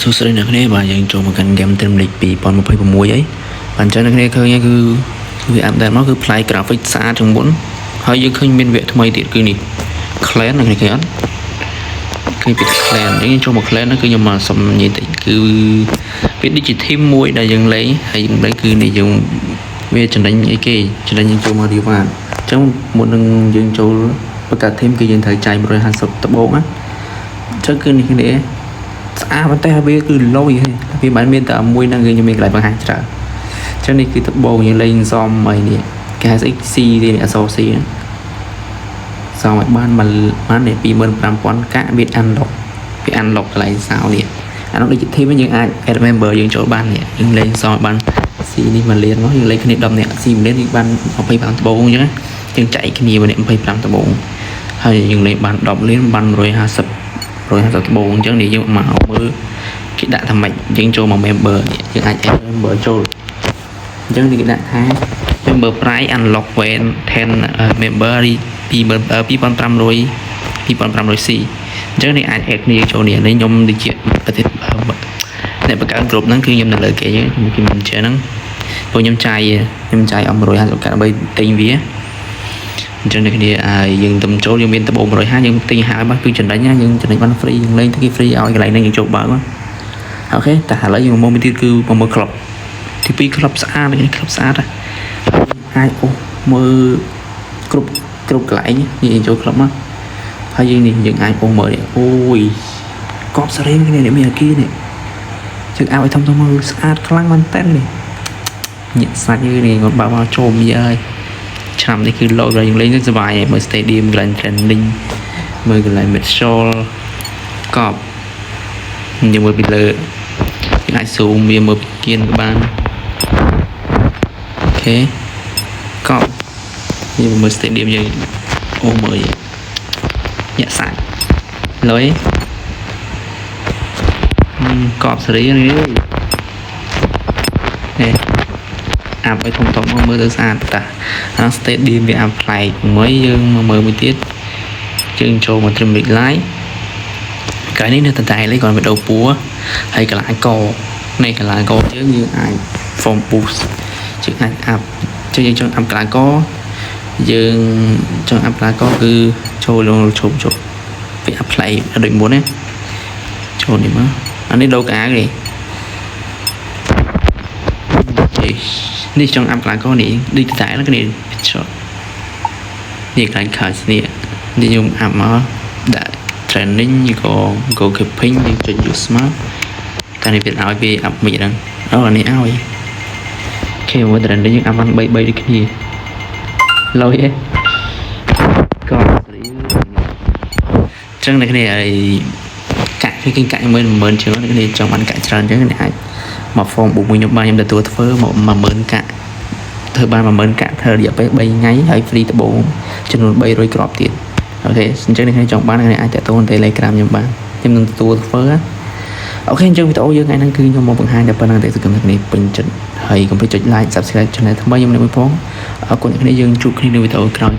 សួស្តីអ្នកគ្នាបាទយើងចូលមកកាន់ game ត្រឹមលេខ2026អីបាទអញ្ចឹងអ្នកគ្នាឃើញគឺវាអាប់ដេតមកគឺផ្លាយ graphic ស្អាតជាងមុនហើយយើងឃើញមានវគ្គថ្មីទៀតគឺនេះ clan អ្នកគ្នាឃើញអត់ឃើញពី clan យើងចូលមក clan ហ្នឹងគឺខ្ញុំមកសុំនិយាយតិចគឺវាដូចជា team មួយដែលយើងលេងហើយយើងលេងគឺនេះយើងវាចំណេញអីគេចំណេញយើងចូលមក rival អញ្ចឹងមុននឹងយើងចូលបង្កើត team គឺយើងត្រូវចាយ150ដបូងណាអញ្ចឹងគឺនេះគ្នាស្អាតប៉ុន្តែវាគឺលយហើយវាមិនមានតែមួយហ្នឹងគឺខ្ញុំមានកន្លែងបង្ហាញច្រើនអញ្ចឹងនេះគឺដបូងយើងលេងសមអីនេះគេហៅស្អី C ទេអក្សរ C សមឲ្យបាននេះ 25000 កាក់វា unlock វា unlock កន្លែងសោនេះអានោះដូចជា team យើងអាច add member យើងចូលបាននេះយើងលេងសមឲ្យបាន C នេះ1លានមកយើងលេងគ្នា10នាក់ C 1លានយើងបាន25ដបូងអញ្ចឹងយើងចែកគ្នាម្នាក់25ដបូងហើយយើងលេងបាន10លានបាន150ដបូងអញ្ចឹងនេះយើងមកមើលគេដាក់ថាម៉េចយើងចូលមក member នេះយើងអាច add member ចូលអញ្ចឹងនេះគេដាក់ថា member price unlock when 10 member 2500 C អញ្ចឹងនេះអាច add គ្នាចូលនេះខ្ញុំដូចជាប្រទេសអ្នកបង្កើតក្រុមហ្នឹងគឺខ្ញុំនៅលើគេខ្ញុំមិនចេះហ្នឹងព្រោះខ្ញុំចាយអស់150កាក់ដើម្បីទិញវាអញ្ចឹងអ្នកគ្នាយើងទៅចូលយើងមានដបូង150យើងទិញហើយបាទគឺចំណេញណាយើងចំណេញបាន free យើងលេងទៅគេ free ឲ្យកន្លែងហ្នឹងយើងចូលបើកអូខេតែឥឡូវយើងមកមើលទៀតគឺមកមើល club ទី2 club ស្អាតនេះ club ស្អាតអាចមើលគ្រប់កន្លែងនេះយើងចូល club មកហើយយើងអាចមើលនេះអូយកប់សេរីគ្នានេះមានអាគីនេះជើងឲ្យធំមើលស្អាតខ្លាំងមែនតើនេះញាក់សាច់នេះគាត់បើកមកចូលមីអើយឆ្នាំនេះគឺលោតយើងលេងទៅសុបាយមើល stadium កន្លែង training មើលកន្លែង Mitchell កប់យើងមើលពីលើយើងអាច zoom វាមើលពីគៀនក៏បានអូខេកប់យើងមើល stadium យើងមើលញាក់សាច់លុយកប់សេរីនេះអាប់ឲ្យធំមកមើលទៅស្អាតតាអា stadium វាអាប់ប្លែកមួយយើងមកមើលមួយទៀតយើងចូលមក Dream League Live កាលនេះនៅតតែលេងគាត់វីដេអូពួរហើយកន្លែងកនេះកន្លែងកយើងអាច form boost យើងអាចអាប់យើងចង់អាប់កន្លែងកយើងចង់អាប់កន្លែងកគឺចូលវាអាប់ប្លែកដូចមុនណាចូលនេះមកអានេះដូរកាគេនេះចង់អាប់កន្លែងកនេះដូចតែហ្នឹងគ្នានេះកន្លែងខាសនេះខ្ញុំអាប់មកដាក់ training ក៏ keeping យើងចុច use smart តែនេះវាឲ្យវាអាប់មិនហ្នឹងអានេះឲ្យគេមក training យើងអាប់បាន3ដូចគ្នាលុយឯងក៏ស្រីចឹងអ្នកគ្នាឲ្យកាក់គេកាក់10000ជាងអ្នកគ្នាចង់បានកាក់ច្រើនចឹងអ្នកអាចមក form បុកមួយខ្ញុំបានខ្ញុំទទួលធ្វើមក10000កាក់ធ្វើបាន10000កាក់ធ្វើរយៈពេល3ថ្ងៃហើយ free ដបូងចំនួន300គ្រាប់ទៀតអូខេអញ្ចឹងអ្នកគ្នាចង់បានអ្នកអាចតាក់ទង Telegram ខ្ញុំបានខ្ញុំនឹងទទួលធ្វើអូខេអញ្ចឹងវីដេអូយើងថ្ងៃហ្នឹងគឺខ្ញុំមកបង្ហាញតែប៉ុណ្្នឹងតែសង្ឃឹមថាអ្នកគ្នាពេញចិត្តហើយកុំភ្លេចចុច like subscribe channel ថ្មីខ្ញុំនៅមួយផងអរគុណអ្នកគ្នាយើងជួបគ្នានៅវីដេអូក្រោយ